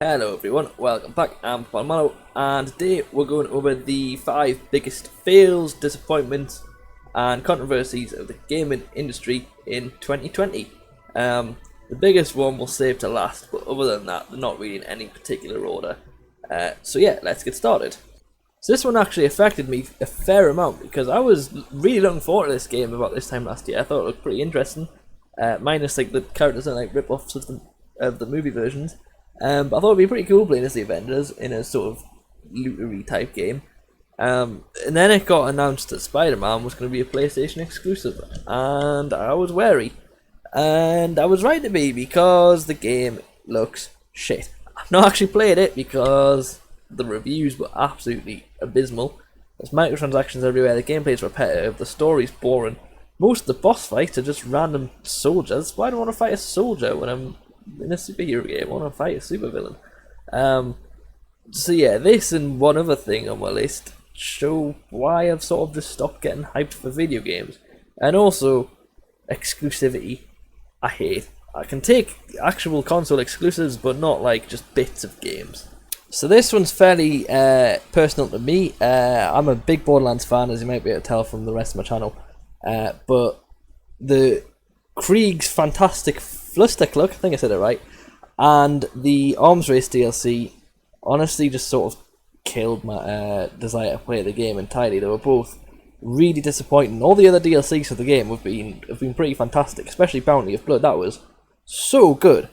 Hello everyone, welcome back. I'm Palmano, and today we're going over the 5 biggest fails, disappointments, and controversies of the gaming industry in 2020. The biggest one we'll save to last, but other than that, they're not really in any particular order. So yeah, let's get started. So this one actually affected me a fair amount because I was really looking forward to this game about this time last year. I thought it looked pretty interesting, minus like the characters are like rip-offs of the movie versions. But I thought it'd be pretty cool playing as the Avengers in a sort of lootery type game. And then it got announced that Spider-Man was going to be a PlayStation exclusive, and I was wary. And I was right to be, because the game looks shit. I've not actually played it because the reviews were absolutely abysmal. There's microtransactions everywhere, the gameplay's repetitive, the story's boring. Most of the boss fights are just random soldiers. Why do I want to fight a soldier when I'm in a superhero game? I want to fight a supervillain. So yeah, this and one other thing on my list show why I've sort of just stopped getting hyped for video games. And also, exclusivity, I hate. I can take actual console exclusives, but not like just bits of games. So this one's fairly personal to me. I'm a big Borderlands fan, as you might be able to tell from the rest of my channel. But the Krieg's Fantastic Flustercluck, I think I said it right, and the Arms Race DLC honestly just sort of killed my desire to play the game entirely. They were both really disappointing. All the other DLCs for the game have been pretty fantastic, especially Bounty of Blood. That was so good.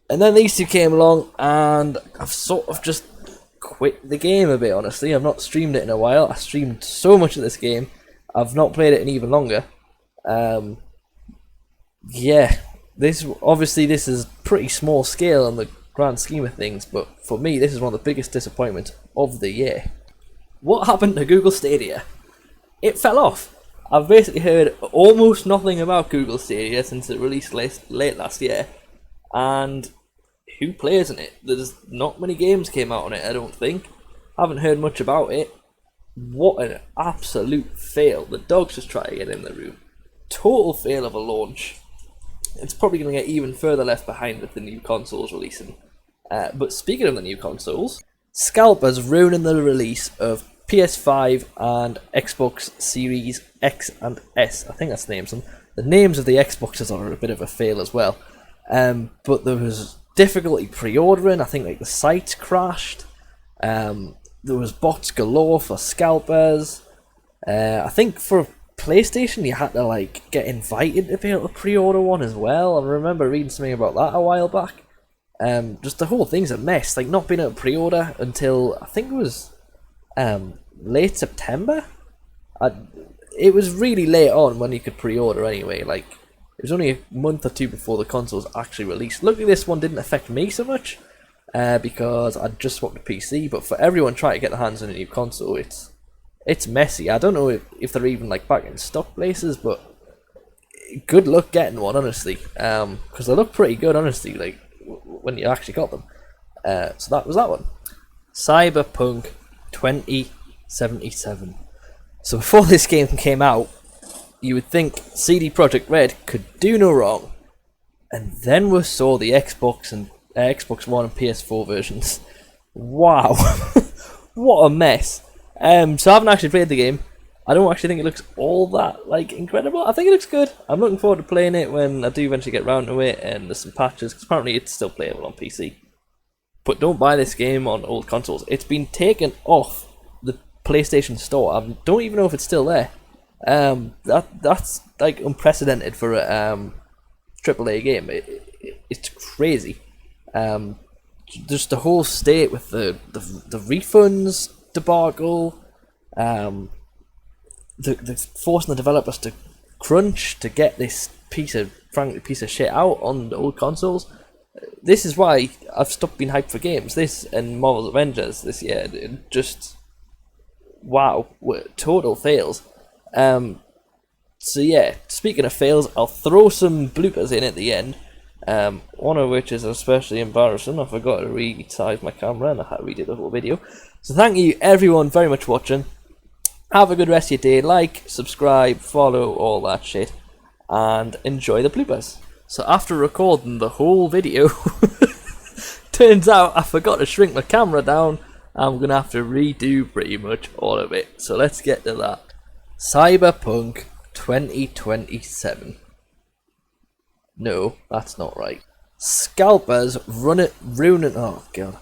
And then these two came along, and I've sort of just quit the game a bit, honestly. I've not streamed it in a while. I streamed so much of this game. I've not played it in even longer. Yeah, this is pretty small scale on the grand scheme of things, but for me, this is one of the biggest disappointments of the year. What happened to Google Stadia? It fell off. I've basically heard almost nothing about Google Stadia since it released late last year, and who plays in it? There's not many games came out on it, I don't think. Haven't heard much about it. What an absolute fail. The dogs just try to get in the room. Total fail of a launch. It's probably going to get even further left behind with the new consoles releasing. But speaking of the new consoles, scalpers ruining the release of PS5 and Xbox Series X and S. I think that's the names of them. The names of the Xboxes are a bit of a fail as well. But there was difficulty pre-ordering. I think like the site crashed. There was bots galore for scalpers. I think for PlayStation you had to like get invited to be able to pre-order one as well. I remember reading something about that a while back. Just the whole thing's a mess. Like not being able to pre-order until I think it was late September. It was really late on when you could pre-order anyway. Like it was only a month or two before the consoles actually released. Luckily this one didn't affect me so much because I just swapped to PC. But for everyone trying to get their hands on a new console, it's messy. I don't know if they're even like back in stock places, but good luck getting one, honestly. Because they look pretty good, honestly, like when you actually got them. So that was that one. Cyberpunk 2077. So before this game came out, you would think CD Projekt Red could do no wrong, and then we saw the Xbox and Xbox One and PS4 versions. Wow, what a mess. So I haven't actually played the game. I don't actually think it looks all that like incredible. I think it looks good. I'm looking forward to playing it when I do eventually get round to it, and there's some patches, because apparently it's still playable on PC. But don't buy this game on old consoles. It's been taken off the PlayStation Store. I don't even know if it's still there. That's like unprecedented for a AAA game. It's crazy. Just the whole state with the refunds debacle, the forcing the developers to crunch to get this piece of shit out on the old consoles. This is why I've stopped being hyped for games. This and Marvel's Avengers this year, just wow, were total fails. So yeah, speaking of fails, I'll throw some bloopers in at the end. One of which is especially embarrassing. I forgot to resize my camera and I had to redo the whole video. So thank you everyone very much for watching. Have a good rest of your day. Like, subscribe, follow, all that shit. And enjoy the bloopers. So after recording the whole video Turns out I forgot to shrink my camera down. I'm going to have to redo pretty much all of it. So let's get to that. Cyberpunk 2027. No, that's not right. Scalpers ruining. Oh god.